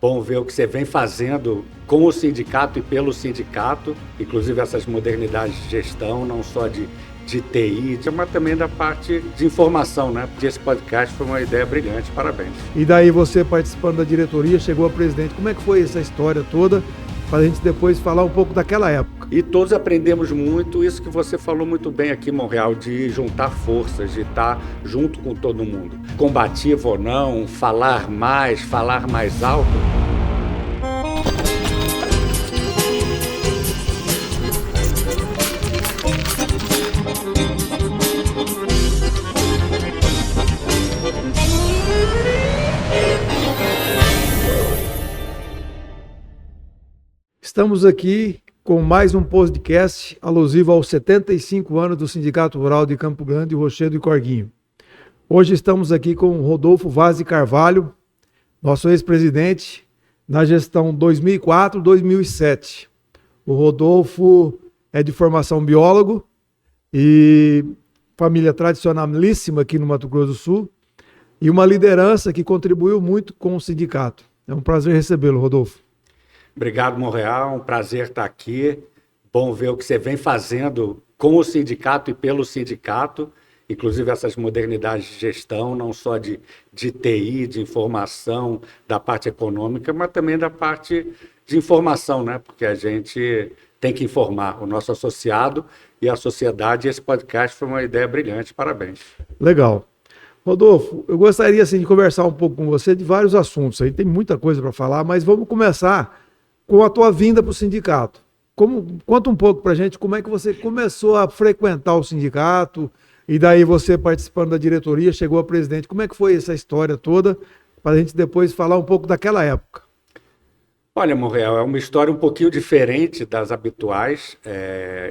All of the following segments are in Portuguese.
Bom ver o que você vem fazendo com o sindicato e pelo sindicato, inclusive essas modernidades de gestão, não só de TI, mas também da parte de informação, né? Porque esse podcast foi uma ideia brilhante, parabéns. E daí você participando da diretoria, chegou a presidente. Como é que foi essa história toda, para a gente depois falar um pouco daquela época? E todos aprendemos muito isso que você falou muito bem aqui, Monreal, de juntar forças, de estar junto com todo mundo. Combativo ou não, falar mais alto. Estamos aqui com mais um podcast alusivo aos 75 anos do Sindicato Rural de Campo Grande, Rochedo e Corguinho. Hoje estamos aqui com o Rodolfo Vaz de Carvalho, nosso ex-presidente, na gestão 2004-2007. O Rodolfo é de formação biólogo e família tradicionalíssima aqui no Mato Grosso do Sul e uma liderança que contribuiu muito com o sindicato. É um prazer recebê-lo, Rodolfo. Obrigado, Monreal. Um prazer estar aqui. Bom ver o que você vem fazendo com o sindicato e pelo sindicato, inclusive essas modernidades de gestão, não só de TI, de informação, da parte econômica, mas também da parte de informação, né? Porque a gente tem que informar o nosso associado e a sociedade. Esse podcast foi uma ideia brilhante. Parabéns. Legal. Rodolfo, eu gostaria assim, de conversar um pouco com você de vários assuntos. Aí tem muita coisa para falar, mas vamos começar com a tua vinda para o sindicato. Conta um pouco para a gente como é que você começou a frequentar o sindicato e daí você participando da diretoria, chegou a presidente. Como é que foi essa história toda para a gente depois falar um pouco daquela época? Olha, Monreal, é uma história um pouquinho diferente das habituais.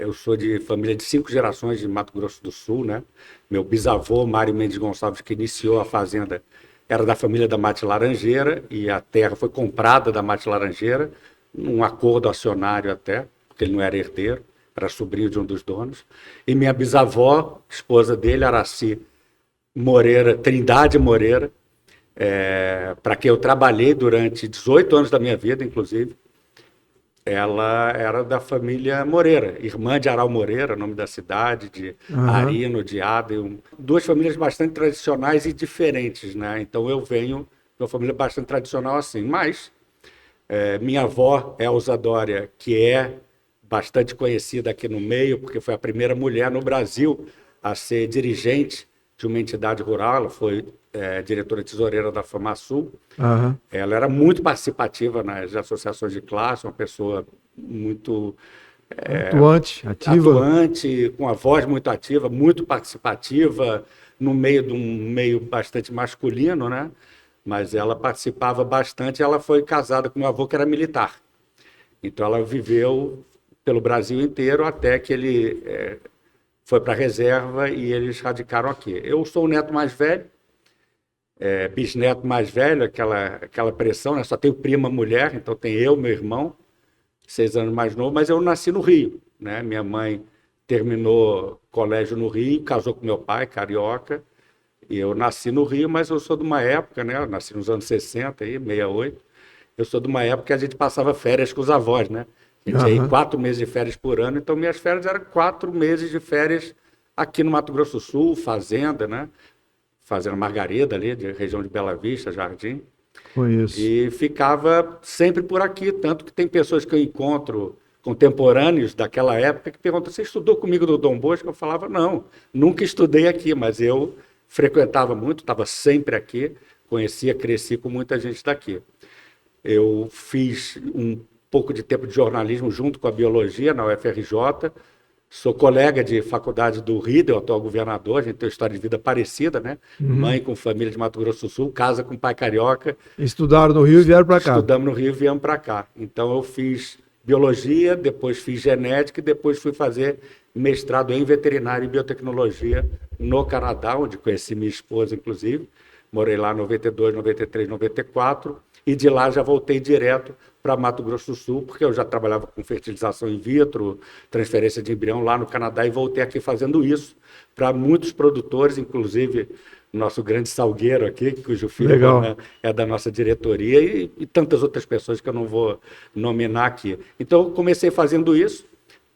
Eu sou de família de 5 gerações de Mato Grosso do Sul, né? Meu bisavô, Mário Mendes Gonçalves, que iniciou a fazenda, era da família da Mate Laranjeira e a terra foi comprada da Mate Laranjeira, num acordo acionário até, porque ele não era herdeiro, era sobrinho de um dos donos. E minha bisavó, esposa dele, Araci Moreira, Trindade Moreira, para quem eu trabalhei durante 18 anos da minha vida, inclusive, ela era da família Moreira, irmã de Aral Moreira, nome da cidade, de Arino, de Ade, duas famílias bastante tradicionais e diferentes, né? Então eu venho de uma família bastante tradicional assim, mas minha avó, Elza Dória, que é bastante conhecida aqui no meio, porque foi a primeira mulher no Brasil a ser dirigente de uma entidade rural, ela foi diretora tesoureira da FamaSul. Ela era muito participativa nas associações de classe, uma pessoa muito atuante, com a voz muito ativa, muito participativa, no meio de um meio bastante masculino, né? Mas ela participava bastante. Ela foi casada com meu avô, que era militar. Então ela viveu pelo Brasil inteiro até que ele foi para a reserva e eles radicaram aqui. Eu sou o neto mais velho, bisneto mais velho, aquela pressão, né? Só tenho prima mulher, então tem eu, meu irmão, 6 anos mais novo, mas eu nasci no Rio, né? Minha mãe terminou colégio no Rio, casou com meu pai, carioca, e eu nasci no Rio, mas eu sou de uma época, né? Eu nasci nos anos 60, aí, 68, eu sou de uma época que a gente passava férias com os avós, né? A gente ia 4 meses de férias por ano, então minhas férias eram 4 meses de férias aqui no Mato Grosso do Sul, fazenda, né? Fazenda Margarida ali, de região de Bela Vista, Jardim. Conheço. E ficava sempre por aqui, tanto que tem pessoas que eu encontro, contemporâneos daquela época, que perguntam, você estudou comigo no Dom Bosco? Eu falava, não, nunca estudei aqui, mas eu frequentava muito, estava sempre aqui, conhecia, cresci com muita gente daqui. Eu fiz um pouco de tempo de jornalismo junto com a biologia na UFRJ, sou colega de faculdade do Riedel, atual governador, a gente tem uma história de vida parecida, né? Mãe com família de Mato Grosso do Sul, casa com pai carioca. Estudaram no Rio e vieram para cá. Estudamos no Rio e viemos para cá. Então eu fiz biologia, depois fiz genética e depois fui fazer mestrado em veterinária e biotecnologia no Canadá, onde conheci minha esposa, inclusive. Morei lá em 92, 93, 94 e de lá já voltei direto para Mato Grosso do Sul, porque eu já trabalhava com fertilização in vitro, transferência de embrião lá no Canadá e voltei aqui fazendo isso para muitos produtores, inclusive nosso grande Salgueiro aqui, cujo filho Legal. Ronan é da nossa diretoria, e tantas outras pessoas que eu não vou nominar aqui. Então, eu comecei fazendo isso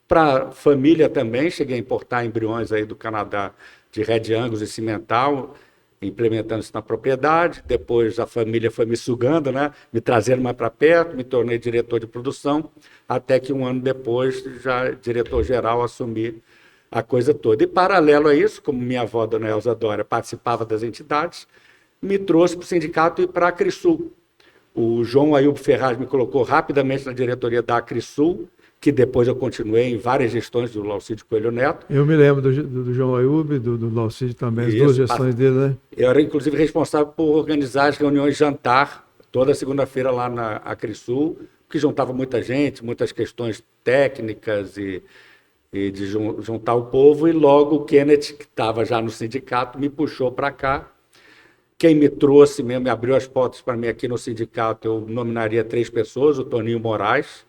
para família também, cheguei a importar embriões aí do Canadá de Red Angus e Cimental, implementando isso na propriedade. Depois a família foi me sugando, né? Me trazendo mais para perto, me tornei diretor de produção, até que um ano depois, já diretor-geral, assumi a coisa toda. E paralelo a isso, como minha avó, dona Elza Dória, participava das entidades, me trouxe para o sindicato e para a Acrisul. O João Ailbe Ferraz me colocou rapidamente na diretoria da Acrisul, que depois eu continuei em várias gestões do Laucídio Coelho Neto. Eu me lembro do João Ailbe, do Laucídio também, as duas gestões dele, né? Eu era, inclusive, responsável por organizar as reuniões de jantar, toda segunda-feira lá na Acrisul, que juntava muita gente, muitas questões técnicas e de juntar o povo, e logo o Kenneth, que estava já no sindicato, me puxou para cá. Quem me trouxe mesmo, me abriu as portas para mim aqui no sindicato, eu nominaria 3 pessoas: o Toninho Moraes,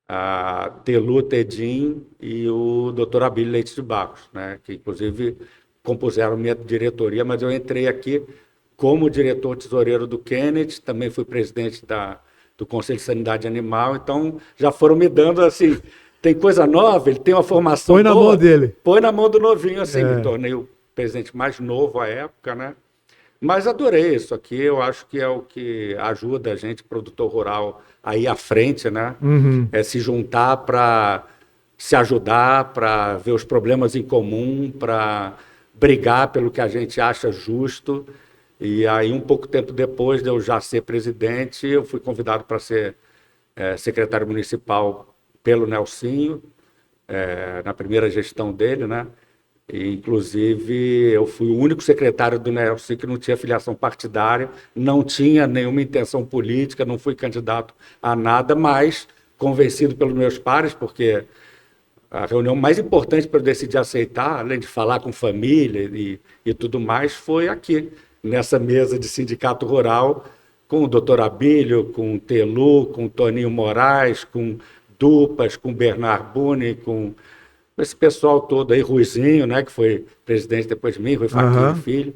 a Telu Tedim e o Dr. Abílio Leite de Barros, né, que inclusive compuseram minha diretoria, mas eu entrei aqui como diretor tesoureiro do Kenneth, também fui presidente do Conselho de Sanidade Animal, então já foram me dando assim, tem coisa nova, ele tem uma formação Põe na boa, mão dele. põe na mão do novinho, assim, me tornei o presidente mais novo à época, né? Mas adorei isso aqui, eu acho que é o que ajuda a gente, produtor rural, a ir à frente, né? Uhum. É se juntar para se ajudar, para ver os problemas em comum, para brigar pelo que a gente acha justo. E aí, um pouco tempo depois de eu já ser presidente, eu fui convidado para ser secretário municipal pelo Nelsinho, na primeira gestão dele, né? E, inclusive, eu fui o único secretário do Nelson que não tinha filiação partidária, não tinha nenhuma intenção política, não fui candidato a nada, mas convencido pelos meus pares, porque a reunião mais importante para eu decidir aceitar, além de falar com família e tudo mais, foi aqui, nessa mesa de sindicato rural, com o doutor Abílio, com o Telu, com o Toninho Moraes, com Dupas, com o Bernard Buni, com esse pessoal todo aí, Ruizinho, né, que foi presidente depois de mim, Rui Faquinha Filho,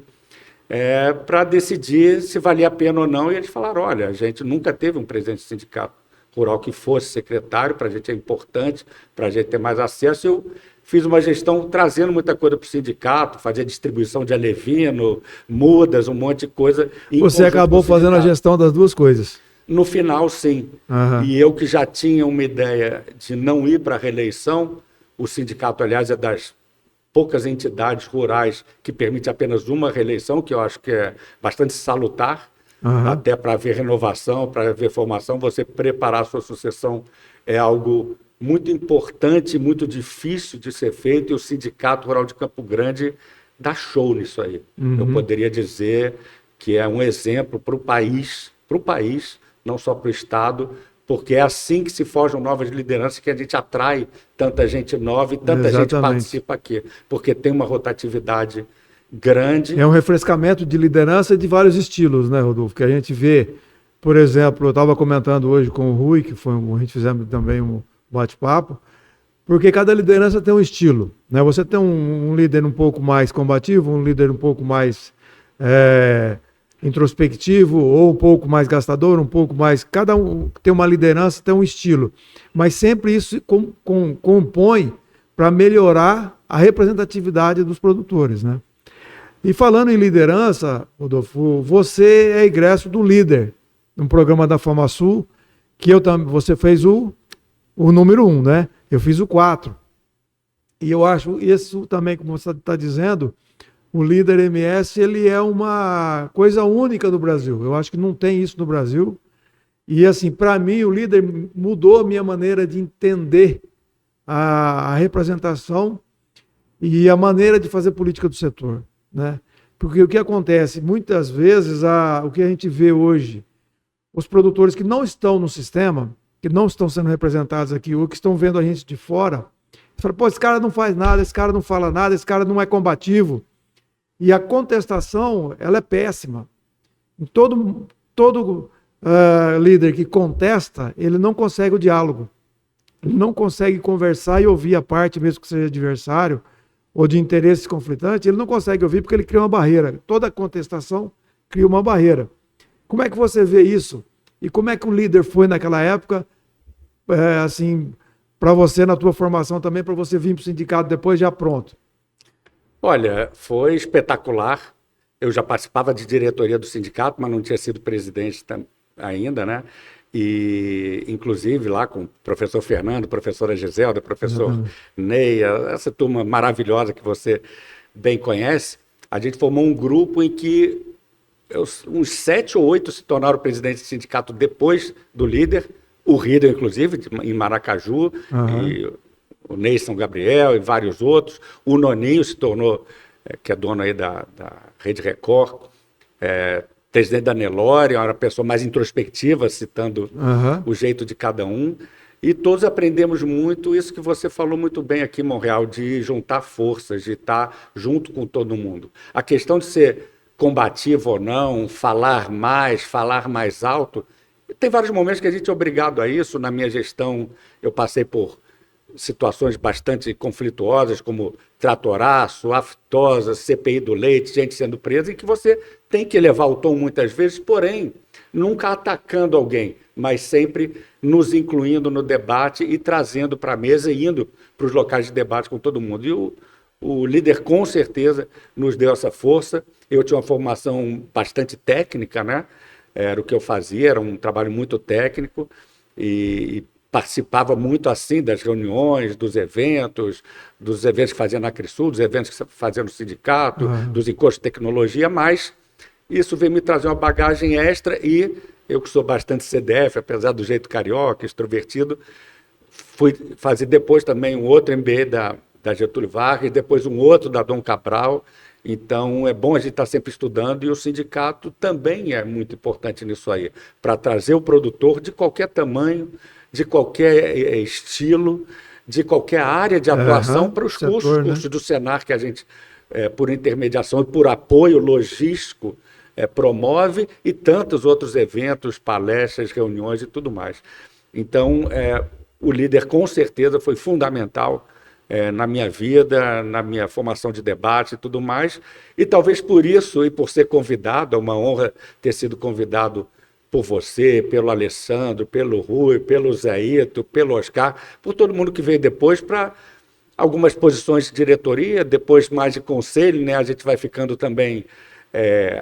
para decidir se valia a pena ou não. E eles falaram: olha, a gente nunca teve um presidente de sindicato rural que fosse secretário, para a gente é importante, para a gente ter mais acesso. Eu fiz uma gestão trazendo muita coisa para o sindicato, fazia distribuição de alevino, mudas, um monte de coisa. Você acabou fazendo a gestão das duas coisas. No final, sim. E eu, que já tinha uma ideia de não ir para a reeleição, o sindicato, aliás, é das poucas entidades rurais que permite apenas uma reeleição, que eu acho que é bastante salutar, até para haver renovação, para haver formação. Você preparar a sua sucessão é algo muito importante, muito difícil de ser feito, e o Sindicato Rural de Campo Grande dá show nisso aí. Eu poderia dizer que é um exemplo para o país, não só para o Estado, porque é assim que se forjam novas lideranças, que a gente atrai tanta gente nova e tanta gente participa aqui, porque tem uma rotatividade grande. É um refrescamento de liderança de vários estilos, né, Rodolfo? Que a gente vê, por exemplo, eu estava comentando hoje com o Rui, que foi a gente fizemos também um bate-papo, porque cada liderança tem um estilo, né? Você tem um líder um pouco mais combativo, um líder um pouco mais introspectivo, ou um pouco mais gastador, um pouco mais... Cada um tem uma liderança, tem um estilo. Mas sempre isso compõe para melhorar a representatividade dos produtores, né? E falando em liderança, Rodolfo, você é egresso do Líder, um programa da FamaSul, que você fez o número 1, né? Eu fiz o 4. E eu acho isso também, como você está dizendo, o Líder MS, ele é uma coisa única do Brasil. Eu acho que não tem isso no Brasil. E, assim, para mim, o Líder mudou a minha maneira de entender a representação e a maneira de fazer política do setor, né? Porque o que acontece, muitas vezes, o que a gente vê hoje, os produtores que não estão no sistema, que não estão sendo representados aqui, ou que estão vendo a gente de fora, falam: pô, esse cara não faz nada, esse cara não fala nada, esse cara não é combativo. E a contestação, ela é péssima. Todo líder que contesta, ele não consegue o diálogo. Ele não consegue conversar e ouvir a parte, mesmo que seja adversário, ou de interesses conflitantes, ele não consegue ouvir porque ele cria uma barreira. Toda contestação cria uma barreira. Como é que você vê isso? E como é que o líder foi naquela época, assim, para você, na tua formação também, para você vir para o sindicato depois já pronto? Olha, foi espetacular. Eu já participava de diretoria do sindicato, mas não tinha sido presidente ainda, né? E, inclusive, lá com o professor Fernando, professora Giselda, professor Neia, essa turma maravilhosa que você bem conhece, a gente formou um grupo em que uns 7 ou 8 se tornaram presidentes do sindicato depois do líder, o Rieder, inclusive, em Maracaju, e o Ney São Gabriel e vários outros. O Noninho se tornou, que é dono aí da Rede Record, presidente da Nelore, era uma pessoa mais introspectiva, citando o jeito de cada um. E todos aprendemos muito isso que você falou muito bem aqui, Monreal, de juntar forças, de estar junto com todo mundo. A questão de ser combativo ou não, falar mais alto, tem vários momentos que a gente é obrigado a isso. Na minha gestão, eu passei por situações bastante conflituosas, como tratoraço, aftosa, CPI do leite, gente sendo presa, em que você tem que elevar o tom muitas vezes, porém, nunca atacando alguém, mas sempre nos incluindo no debate e trazendo para a mesa e indo para os locais de debate com todo mundo. E o líder, com certeza, nos deu essa força. Eu tinha uma formação bastante técnica, né? Era o que eu fazia, era um trabalho muito técnico e participava muito assim das reuniões, dos eventos que fazia na Crisul, dos eventos que fazia no sindicato, dos encostos de tecnologia, mas isso veio me trazer uma bagagem extra e eu que sou bastante CDF, apesar do jeito carioca, extrovertido, fui fazer depois também um outro MBA da Getúlio Vargas, depois um outro da Dom Cabral. Então, é bom a gente estar sempre estudando e o sindicato também é muito importante nisso aí, para trazer o produtor de qualquer tamanho, de qualquer estilo, de qualquer área de atuação para os cursos do Senar que a gente, por intermediação e por apoio logístico, promove, e tantos outros eventos, palestras, reuniões e tudo mais. Então, o líder com certeza foi fundamental na minha vida, na minha formação de debate e tudo mais, e talvez por isso, e por ser convidado, é uma honra ter sido convidado por você, pelo Alessandro, pelo Rui, pelo Zaito, pelo Oscar, por todo mundo que veio depois para algumas posições de diretoria, depois mais de conselho, né? A gente vai ficando também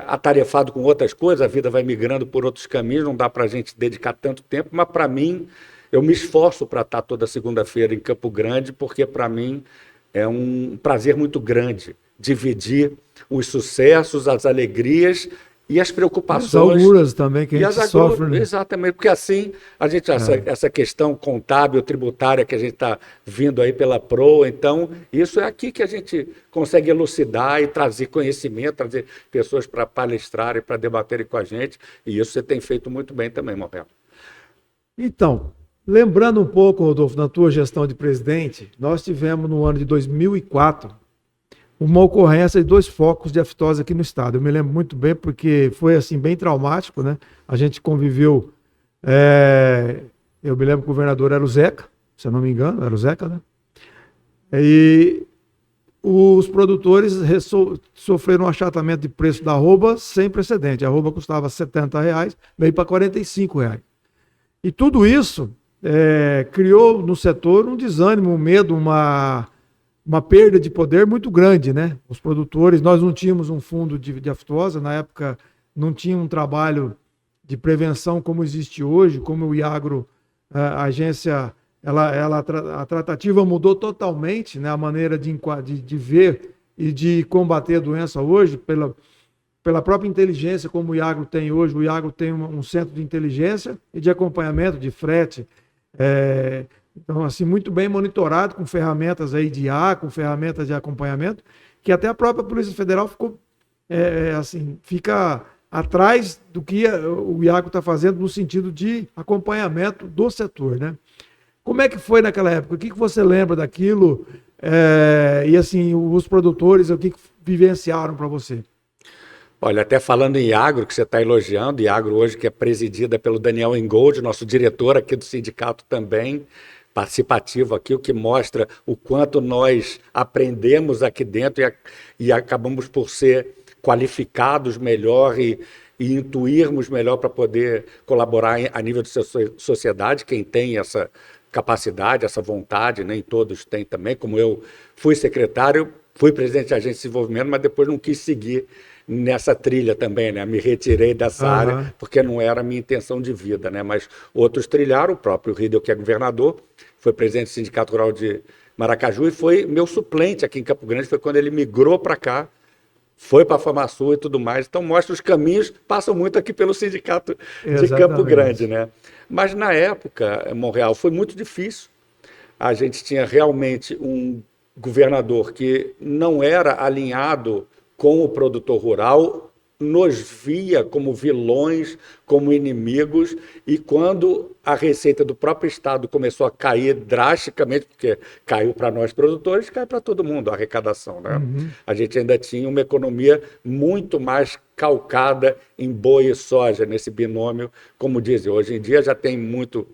atarefado com outras coisas, a vida vai migrando por outros caminhos, não dá para a gente dedicar tanto tempo, mas para mim, eu me esforço para estar toda segunda-feira em Campo Grande, porque para mim é um prazer muito grande dividir os sucessos, as alegrias e as preocupações. As agruras também que a gente sofre. Né? Exatamente, porque assim a gente essa questão contábil, tributária que a gente está vindo aí pela PROA, então isso é aqui que a gente consegue elucidar e trazer conhecimento, trazer pessoas para palestrarem, para debaterem com a gente, e isso você tem feito muito bem também, Morrel. Então, lembrando um pouco, Rodolfo, na tua gestão de presidente, nós tivemos no ano de 2004 uma ocorrência de 2 focos de aftosa aqui no estado. Eu me lembro muito bem porque foi assim bem traumático, né? A gente conviveu, eu me lembro que o governador era o Zeca, se eu não me engano, era o Zeca, né? E os produtores sofreram um achatamento de preço da arroba sem precedente. A arroba custava R$70, veio para R$45. E tudo isso criou no setor um desânimo, um medo, uma perda de poder muito grande, né? Os produtores, nós não tínhamos um fundo de aftosa, na época não tinha um trabalho de prevenção como existe hoje, como o IAGRO, a agência, a tratativa mudou totalmente, né? A maneira de ver e de combater a doença hoje, pela própria inteligência como o IAGRO tem hoje. O IAGRO tem um centro de inteligência e de acompanhamento de frete, então, assim, muito bem monitorado, com ferramentas aí de IA, com ferramentas de acompanhamento, que até a própria Polícia Federal fica atrás do que o IAGRO está fazendo no sentido de acompanhamento do setor, né? Como é que foi naquela época? O que você lembra daquilo? E assim, os produtores, o que vivenciaram para você? Olha, até falando em Iagro, que você está elogiando, Iagro hoje que é presidida pelo Daniel Engold, nosso diretor aqui do sindicato também, participativo aqui, o que mostra o quanto nós aprendemos aqui dentro e acabamos por ser qualificados melhor e intuirmos melhor para poder colaborar a nível de sociedade, quem tem essa capacidade, essa vontade, nem todos têm também, como eu fui secretário, fui presidente de agência de desenvolvimento, mas depois não quis seguir nessa trilha também, né? Me retirei dessa área, porque não era a minha intenção de vida, né? Mas outros trilharam, o próprio Riedel, que é governador, foi presidente do Sindicato Rural de Maracaju e foi meu suplente aqui em Campo Grande, foi quando ele migrou para cá, foi para a FamaSul e tudo mais. Então mostra os caminhos, passam muito aqui pelo Sindicato de Campo Grande, né? Mas na época, Monreal, foi muito difícil. A gente tinha realmente um governador que não era alinhado com o produtor rural, nos via como vilões, como inimigos, e quando a receita do próprio Estado começou a cair drasticamente, porque caiu para nós produtores, cai para todo mundo a arrecadação, né? A gente ainda tinha uma economia muito mais calcada em boi e soja, nesse binômio, como dizem. Hoje em dia já tem muito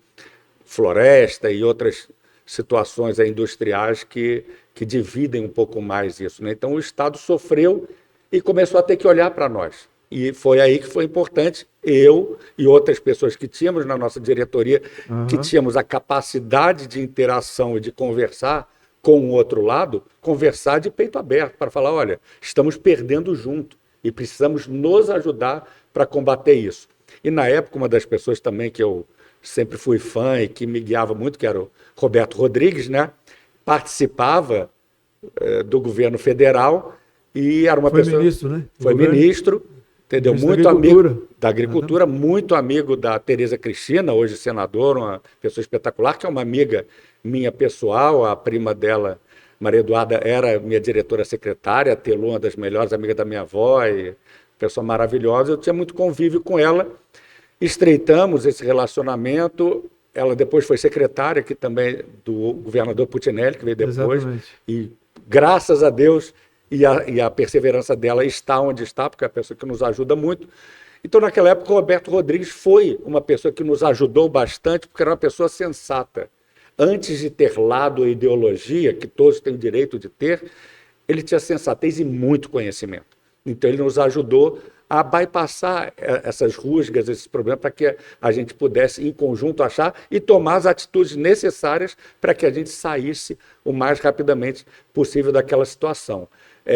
floresta e outras situações industriais que dividem um pouco mais isso, né? Então o Estado sofreu e começou a ter que olhar para nós. E foi aí que foi importante, eu e outras pessoas que tínhamos na nossa diretoria, que tínhamos a capacidade de interação e de conversar com o outro lado, conversar de peito aberto, para falar, olha, estamos perdendo junto e precisamos nos ajudar para combater isso. E na época, uma das pessoas também que eu sempre fui fã e que me guiava muito, que era o Roberto Rodrigues, né? Participava do governo federal e era uma pessoa... Foi ministro, né? Foi ministro, entendeu? Muito amigo da agricultura, muito amigo da Tereza Cristina, hoje senadora, uma pessoa espetacular, que é uma amiga minha pessoal, a prima dela, Maria Eduarda, era minha diretora secretária, a Telu, uma das melhores amigas da minha avó, e pessoa maravilhosa. Eu tinha muito convívio com ela, estreitamos esse relacionamento. Ela depois foi secretária aqui também do governador Putinelli, que veio depois. Exatamente. E graças a Deus e a perseverança dela está onde está, porque é uma pessoa que nos ajuda muito. Então, naquela época, o Roberto Rodrigues foi uma pessoa que nos ajudou bastante, porque era uma pessoa sensata. Antes de ter lado a ideologia, que todos têm o direito de ter, ele tinha sensatez e muito conhecimento. Então, ele nos ajudou a bypassar essas rusgas, esses problemas, para que a gente pudesse, em conjunto, achar e tomar as atitudes necessárias para que a gente saísse o mais rapidamente possível daquela situação.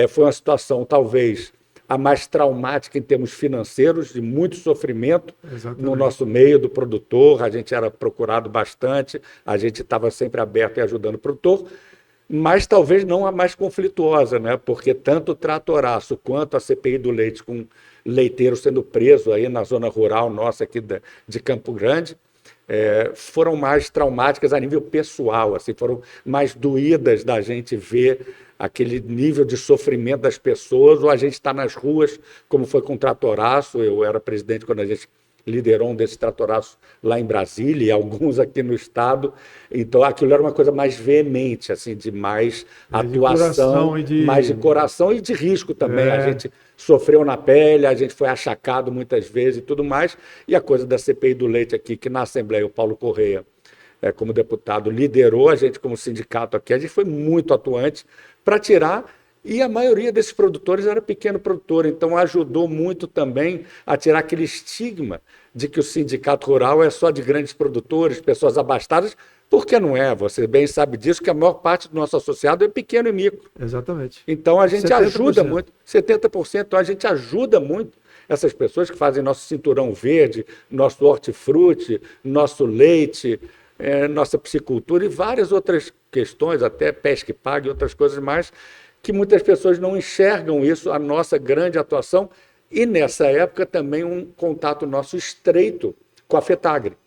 Foi uma situação, talvez, a mais traumática em termos financeiros, de muito sofrimento. Exatamente. No nosso meio do produtor, a gente era procurado bastante, a gente estava sempre aberto e ajudando o produtor, mas talvez não a mais conflituosa, né? Porque tanto o Tratoraço quanto a CPI do leite, com leiteiro sendo preso aí na zona rural nossa aqui de Campo Grande, foram mais traumáticas a nível pessoal, assim, foram mais doídas da gente ver aquele nível de sofrimento das pessoas, ou a gente está nas ruas, como foi com o Tratoraço. Eu era presidente quando a gente liderou um desses tratoraços lá em Brasília e alguns aqui no estado. Então aquilo era uma coisa mais veemente, assim, de mais atuação, mais de coração e de risco também. A gente sofreu na pele, a gente foi achacado muitas vezes e tudo mais. E a coisa da CPI do leite aqui, que na Assembleia o Paulo Correia, como deputado, liderou, a gente como sindicato aqui, a gente foi muito atuante para tirar. E a maioria desses produtores era pequeno produtor, então ajudou muito também a tirar aquele estigma de que o sindicato rural é só de grandes produtores, pessoas abastadas, porque não é. Você bem sabe disso, que a maior parte do nosso associado é pequeno e micro. Exatamente. Então a gente 70%. Ajuda muito, 70%, então a gente ajuda muito essas pessoas que fazem nosso cinturão verde, nosso hortifruti, nosso leite, nossa piscicultura e várias outras questões, até pesca e pague e outras coisas mais, que muitas pessoas não enxergam isso, a nossa grande atuação, e nessa época também um contato nosso estreito com a FETAGRE,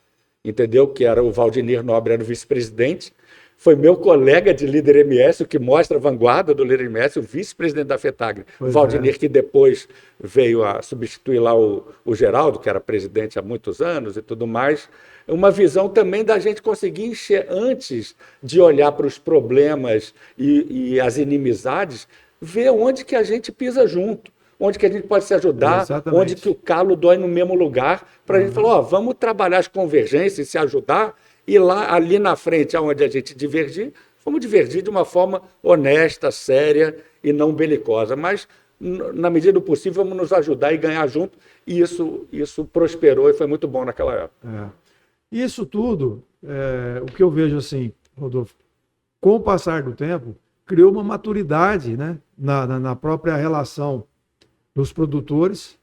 entendeu? Que era o Valdinir Nobre, era o vice-presidente, foi meu colega de líder MS, o que mostra a vanguarda do líder MS, o vice-presidente da FETAGRE, o Valdinir, que depois veio a substituir lá o Geraldo, que era presidente há muitos anos e tudo mais. Uma visão também da gente conseguir enxergar, antes de olhar para os problemas e as inimizades, ver onde que a gente pisa junto, onde que a gente pode se ajudar, exatamente, onde que o calo dói no mesmo lugar, para a gente falar, vamos trabalhar as convergências, se ajudar E lá, ali na frente, onde a gente divergir, vamos divergir de uma forma honesta, séria e não belicosa. Mas, na medida do possível, vamos nos ajudar e ganhar junto. E isso prosperou e foi muito bom naquela época. Isso tudo, o que eu vejo assim, Rodolfo, com o passar do tempo, criou uma maturidade, né, na própria relação dos produtores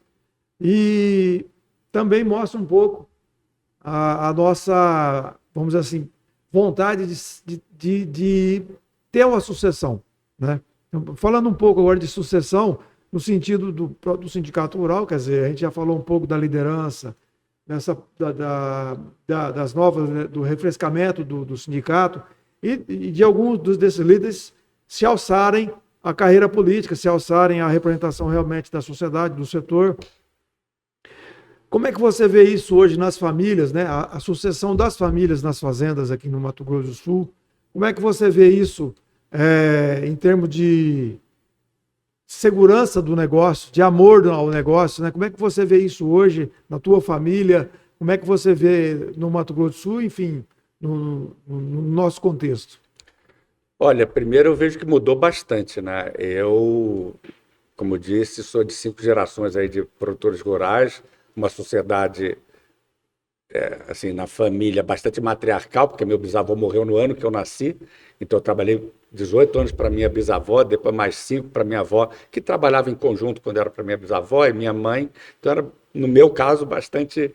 e também mostra um pouco a nossa, vamos dizer assim, vontade de ter uma sucessão, né? Falando um pouco agora de sucessão, no sentido do sindicato rural, quer dizer, a gente já falou um pouco da liderança, das novas, né, do refrescamento do sindicato e de alguns desses líderes se alçarem a carreira política, se alçarem a representação realmente da sociedade, do setor. Como é que você vê isso hoje nas famílias, né? A sucessão das famílias nas fazendas aqui no Mato Grosso do Sul? Como é que você vê isso em termos de segurança do negócio, de amor ao negócio, né? Como é que você vê isso hoje na tua família? Como é que você vê no Mato Grosso do Sul, enfim, no nosso contexto? Olha, primeiro eu vejo que mudou bastante, né? Eu, como disse, sou de 5 gerações aí de produtores rurais, uma sociedade, assim, na família bastante matriarcal, porque meu bisavô morreu no ano que eu nasci, então eu trabalhei 18 anos para minha bisavó, depois mais 5 para minha avó, que trabalhava em conjunto quando era para minha bisavó e minha mãe, então era, no meu caso, bastante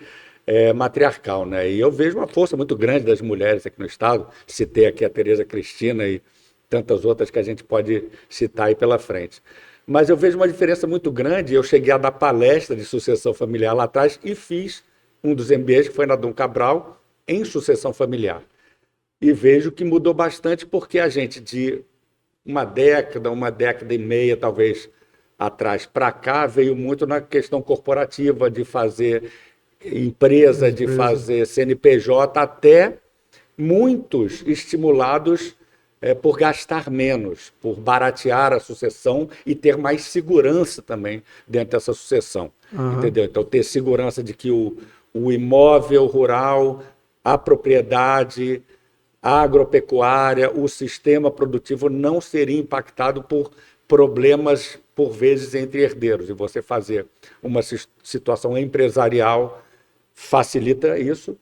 matriarcal, né? E eu vejo uma força muito grande das mulheres aqui no estado, citei aqui a Tereza Cristina e tantas outras que a gente pode citar aí pela frente. Mas eu vejo uma diferença muito grande. Eu cheguei a dar palestra de sucessão familiar lá atrás e fiz um dos MBAs, que foi na Dom Cabral, em sucessão familiar. E vejo que mudou bastante porque a gente, de uma década e meia, talvez, atrás para cá, veio muito na questão corporativa, de fazer empresa, de fazer CNPJ, até muitos estimulados por gastar menos, por baratear a sucessão e ter mais segurança também dentro dessa sucessão. Entendeu? Então, ter segurança de que o imóvel rural, a propriedade, a agropecuária, o sistema produtivo não seria impactado por problemas, por vezes, entre herdeiros. E você fazer uma situação empresarial facilita isso,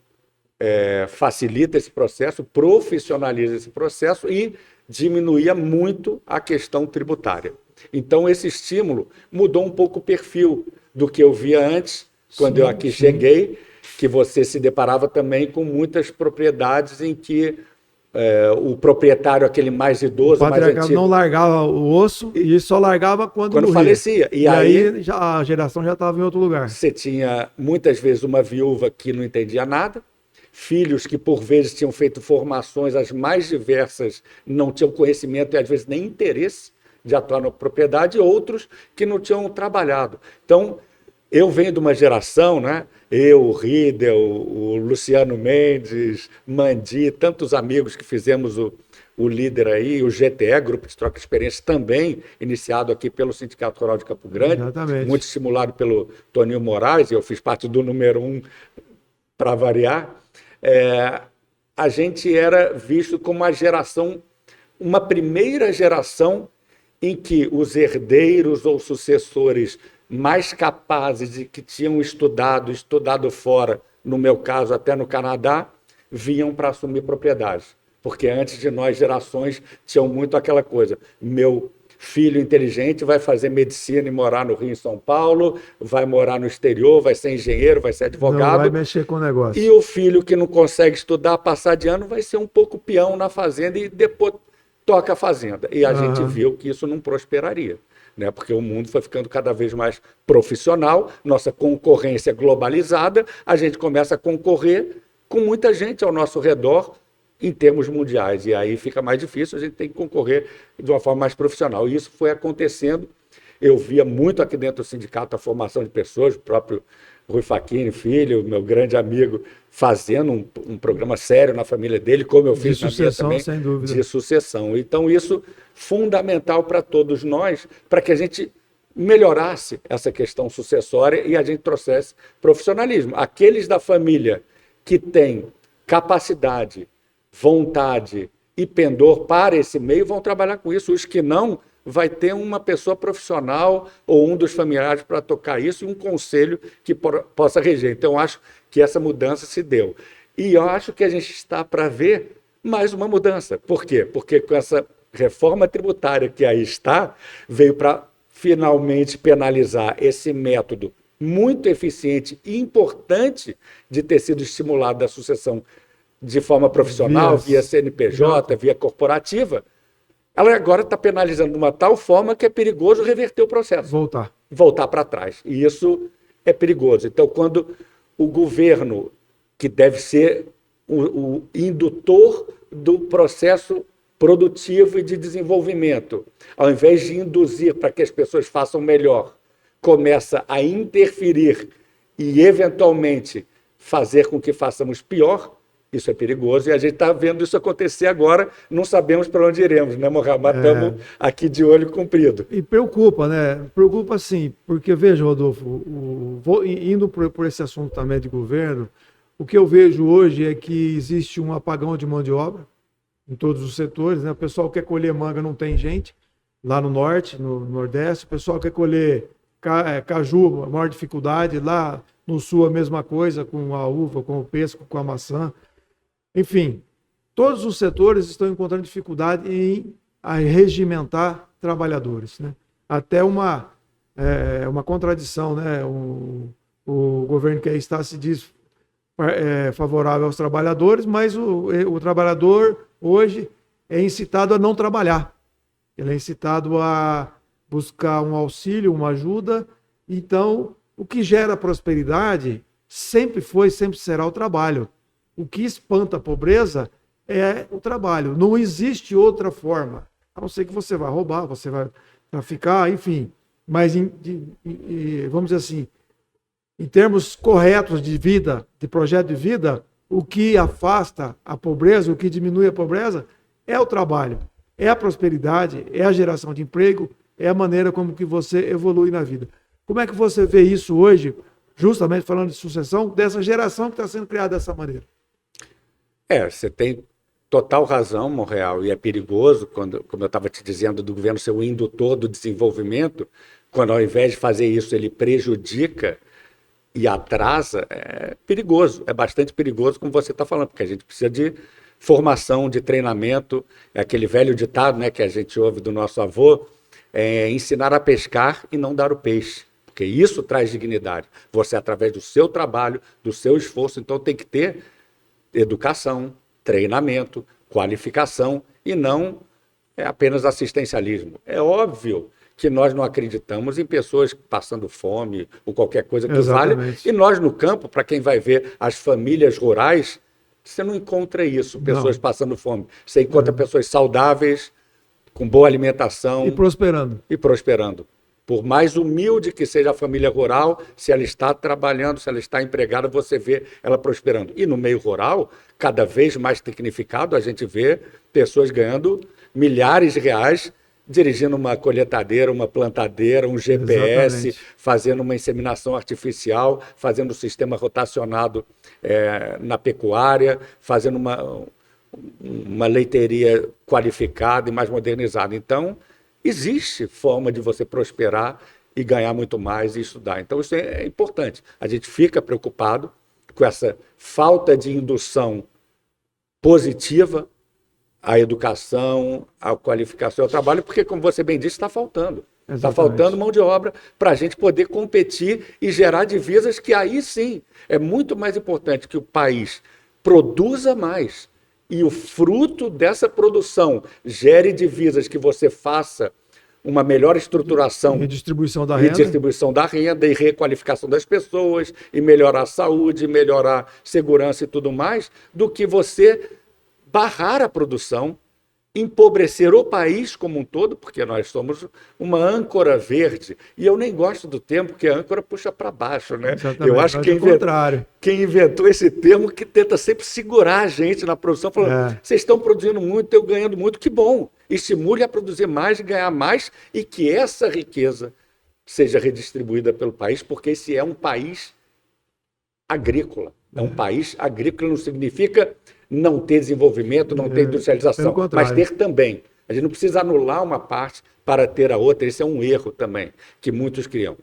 facilita esse processo, profissionaliza esse processo e diminuía muito a questão tributária. Então, esse estímulo mudou um pouco o perfil do que eu via antes, quando eu aqui cheguei, que você se deparava também com muitas propriedades em que o proprietário, aquele mais idoso, mais antigo, não largava o osso e só largava quando morria. falecia. E aí a geração já estava em outro lugar. Você tinha, muitas vezes, uma viúva que não entendia nada, filhos que, por vezes, tinham feito formações as mais diversas, não tinham conhecimento e, às vezes, nem interesse de atuar na propriedade, e outros que não tinham trabalhado. Então, eu venho de uma geração, né? Eu, o Riedel, o Luciano Mendes, Mandi, tantos amigos que fizemos o líder aí, o GTE, Grupo de Troca de Experiência, também iniciado aqui pelo Sindicato Rural de Campo Grande, exatamente, muito estimulado pelo Toninho Moraes, e eu fiz parte do número 1 para variar. A gente era visto como uma geração, uma primeira geração em que os herdeiros ou sucessores mais capazes e que tinham estudado fora, no meu caso até no Canadá, vinham para assumir propriedade. Porque antes de nós, gerações tinham muito aquela coisa, meu filho inteligente vai fazer medicina e morar no Rio, em São Paulo, vai morar no exterior, vai ser engenheiro, vai ser advogado. Não vai mexer com o negócio. E o filho que não consegue estudar, passar de ano, vai ser um pouco peão na fazenda e depois toca a fazenda. E a gente viu que isso não prosperaria, né? Porque o mundo foi ficando cada vez mais profissional, nossa concorrência globalizada, a gente começa a concorrer com muita gente ao nosso redor em termos mundiais. E aí fica mais difícil, a gente tem que concorrer de uma forma mais profissional. E isso foi acontecendo. Eu via muito aqui dentro do sindicato a formação de pessoas, o próprio Rui Facchini, filho, meu grande amigo, fazendo um programa sério na família dele, como eu fiz na minha também, sem dúvida, de sucessão. Então, isso fundamental para todos nós, para que a gente melhorasse essa questão sucessória e a gente trouxesse profissionalismo. Aqueles da família que têm capacidade, vontade e pendor para esse meio vão trabalhar com isso. Os que não, vai ter uma pessoa profissional ou um dos familiares para tocar isso e um conselho que possa reger. Então, eu acho que essa mudança se deu. E eu acho que a gente está para ver mais uma mudança. Por quê? Porque com essa reforma tributária que aí está, veio para finalmente penalizar esse método muito eficiente e importante de ter sido estimulado da sucessão de forma profissional, via CNPJ, via corporativa. Ela agora está penalizando de uma tal forma que é perigoso reverter o processo. Voltar para trás. E isso é perigoso. Então, quando o governo, que deve ser o indutor do processo produtivo e de desenvolvimento, ao invés de induzir para que as pessoas façam melhor, começa a interferir e, eventualmente, fazer com que façamos pior, isso é perigoso, e a gente está vendo isso acontecer agora, não sabemos para onde iremos, né, Mohamed? Mas estamos aqui de olho comprido. E preocupa, né? Preocupa sim, porque, veja, Rodolfo, indo por esse assunto também de governo, o que eu vejo hoje é que existe um apagão de mão de obra em todos os setores, né? O pessoal quer colher manga, não tem gente, lá no norte, no nordeste, o pessoal quer colher caju, a maior dificuldade, lá no sul a mesma coisa, com a uva, com o pêssego, com a maçã. Enfim, todos os setores estão encontrando dificuldade em regimentar trabalhadores, né? Até uma contradição, né? O governo que aí está se diz favorável aos trabalhadores, mas o trabalhador hoje é incitado a não trabalhar. Ele é incitado a buscar um auxílio, uma ajuda. Então, o que gera prosperidade sempre foi, sempre será o trabalho. O que espanta a pobreza é o trabalho. Não existe outra forma. A não ser que você vai roubar, você vai traficar, enfim. Mas, vamos dizer assim, em termos corretos de vida, de projeto de vida, o que afasta a pobreza, o que diminui a pobreza é o trabalho, é a prosperidade, é a geração de emprego, é a maneira como que você evolui na vida. Como é que você vê isso hoje, justamente falando de sucessão, dessa geração que está sendo criada dessa maneira? Você tem total razão, Monreal, e é perigoso, como eu estava te dizendo, do governo ser o indutor do desenvolvimento, quando ao invés de fazer isso ele prejudica e atrasa, é perigoso, é bastante perigoso, como você está falando, porque a gente precisa de formação, de treinamento, é aquele velho ditado, né, que a gente ouve do nosso avô, ensinar a pescar e não dar o peixe, porque isso traz dignidade. Você, através do seu trabalho, do seu esforço, então tem que ter educação, treinamento, qualificação e não apenas assistencialismo. É óbvio que nós não acreditamos em pessoas passando fome ou qualquer coisa que valha. E nós no campo, para quem vai ver as famílias rurais, você não encontra isso, pessoas passando fome. Você encontra pessoas saudáveis, com boa alimentação. E prosperando. Por mais humilde que seja a família rural, se ela está trabalhando, se ela está empregada, você vê ela prosperando. E no meio rural, cada vez mais tecnificado, a gente vê pessoas ganhando milhares de reais, dirigindo uma colheitadeira, uma plantadeira, um GPS, fazendo uma inseminação artificial, fazendo um sistema rotacionado na pecuária, fazendo uma leiteria qualificada e mais modernizada. Então, existe forma de você prosperar e ganhar muito mais e estudar. Então, isso é importante. A gente fica preocupado com essa falta de indução positiva à educação, à qualificação, ao trabalho, porque, como você bem disse, está faltando. Está faltando mão de obra para a gente poder competir e gerar divisas, que aí sim é muito mais importante que o país produza mais e o fruto dessa produção gere divisas, que você faça uma melhor estruturação e distribuição da renda e requalificação das pessoas, e melhorar a saúde, melhorar a segurança e tudo mais, do que você barrar a produção, empobrecer o país como um todo, porque nós somos uma âncora verde, e eu nem gosto do termo, porque a âncora puxa para baixo, né? Eu acho que quem inventou esse termo que tenta sempre segurar a gente na produção, falando, vocês estão produzindo muito, eu ganhando muito, que bom, estimule a produzir mais, ganhar mais, e que essa riqueza seja redistribuída pelo país, porque esse é um país agrícola. É um país agrícola, não significa não ter desenvolvimento, não ter industrialização, pelo contrário. mas ter também. A gente não precisa anular uma parte para ter a outra. Esse é um erro também, que muitos criam.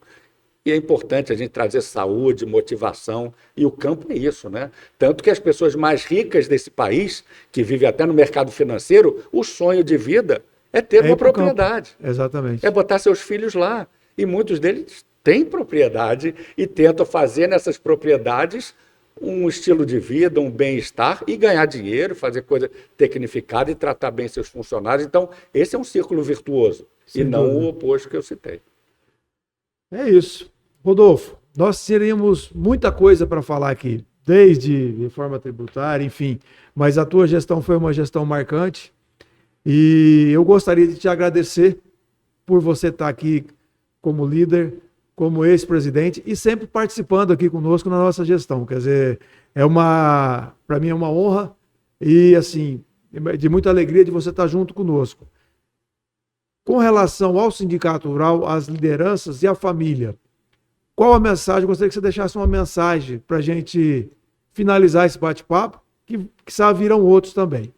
E é importante a gente trazer saúde, motivação, e o campo é isso, né? Tanto que as pessoas mais ricas desse país, que vivem até no mercado financeiro, o sonho de vida é ter uma propriedade. Exatamente. É botar seus filhos lá. E muitos deles têm propriedade e tentam fazer nessas propriedades um estilo de vida, um bem-estar e ganhar dinheiro, fazer coisa tecnificada e tratar bem seus funcionários. Então, esse é um círculo virtuoso, e não o oposto que eu citei. É isso. Rodolfo, nós teríamos muita coisa para falar aqui, desde reforma tributária, enfim, mas a tua gestão foi uma gestão marcante e eu gostaria de te agradecer por você estar aqui como líder, como ex-presidente e sempre participando aqui conosco na nossa gestão. Quer dizer, para mim é uma honra e, assim, de muita alegria de você estar junto conosco. Com relação ao Sindicato Rural, às lideranças e à família, qual a mensagem? Eu gostaria que você deixasse uma mensagem para a gente finalizar esse bate-papo, que virão outros também.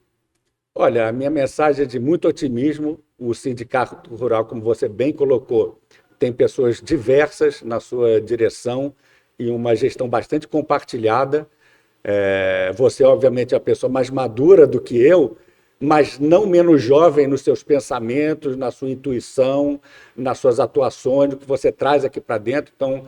Olha, a minha mensagem é de muito otimismo. O Sindicato Rural, como você bem colocou, tem pessoas diversas na sua direção e uma gestão bastante compartilhada. Você, obviamente, é a pessoa mais madura do que eu, mas não menos jovem nos seus pensamentos, na sua intuição, nas suas atuações, o que você traz aqui para dentro. Então,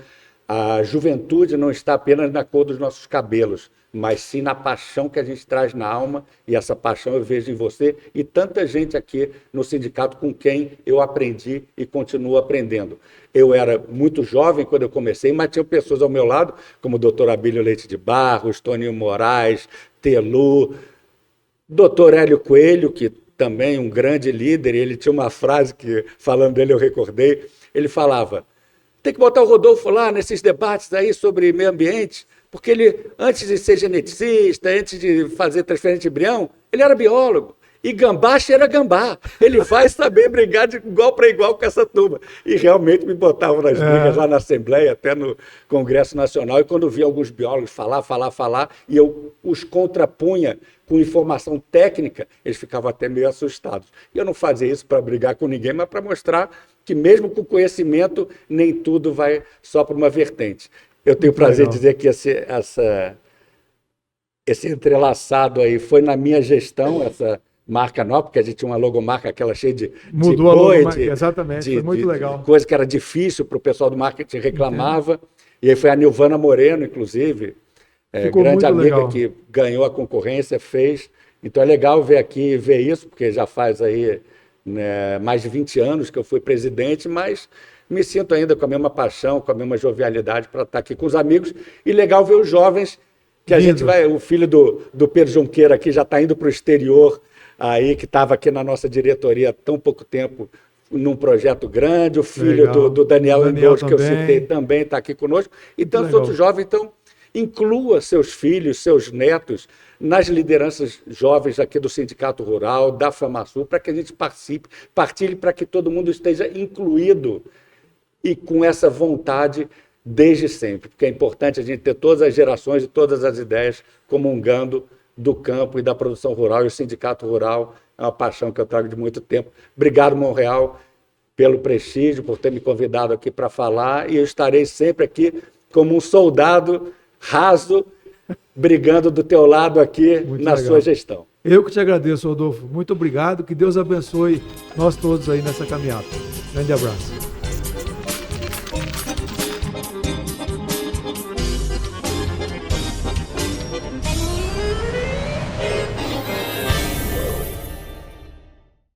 a juventude não está apenas na cor dos nossos cabelos, mas sim na paixão que a gente traz na alma, e essa paixão eu vejo em você e tanta gente aqui no sindicato com quem eu aprendi e continuo aprendendo. Eu era muito jovem quando eu comecei, mas tinha pessoas ao meu lado, como o doutor Abílio Leite de Barros, Toninho Moraes, Telu, doutor Hélio Coelho, que também um grande líder, e ele tinha uma frase que, falando dele, eu recordei, ele falava: tem que botar o Rodolfo lá nesses debates aí sobre meio ambiente, porque ele, antes de ser geneticista, antes de fazer transferência de embrião, ele era biólogo. E gambá cheira gambá. Ele vai saber brigar de igual para igual com essa turma. E realmente me botavam nas brigas lá na Assembleia, até no Congresso Nacional, e quando via alguns biólogos falar, e eu os contrapunha com informação técnica, eles ficavam até meio assustados. E eu não fazia isso para brigar com ninguém, mas para mostrar que mesmo com conhecimento, nem tudo vai só para uma vertente. Eu tenho o prazer de dizer que esse entrelaçado aí foi na minha gestão, essa marca nova, porque a gente tinha uma logomarca aquela cheia de mudou a logomarca, exatamente, foi muito legal. Coisa que era difícil para o pessoal do marketing reclamava. E aí foi a Nilvana Moreno, inclusive, grande amiga legal, que ganhou a concorrência, fez. Então é legal ver aqui e ver isso, porque já faz aí, né, mais de 20 anos que eu fui presidente, mas me sinto ainda com a mesma paixão, com a mesma jovialidade para estar aqui com os amigos. E legal ver os jovens, que a gente vai... O filho do Pedro Junqueira aqui já está indo para o exterior, aí que estava aqui na nossa diretoria há tão pouco tempo, num projeto grande. O filho do Daniel Endols, que eu citei, também está aqui conosco. E tantos outros jovens. Então, inclua seus filhos, seus netos nas lideranças jovens aqui do Sindicato Rural, da FamaSul, para que a gente participe, partilhe, para que todo mundo esteja incluído e com essa vontade desde sempre, porque é importante a gente ter todas as gerações e todas as ideias comungando do campo e da produção rural, e o Sindicato Rural é uma paixão que eu trago de muito tempo. Obrigado, Monreal, pelo prestígio, por ter me convidado aqui para falar, e eu estarei sempre aqui como um soldado raso, brigando do teu lado aqui na sua gestão. Eu que te agradeço, Rodolfo. Muito obrigado, que Deus abençoe nós todos aí nessa caminhada. Grande abraço.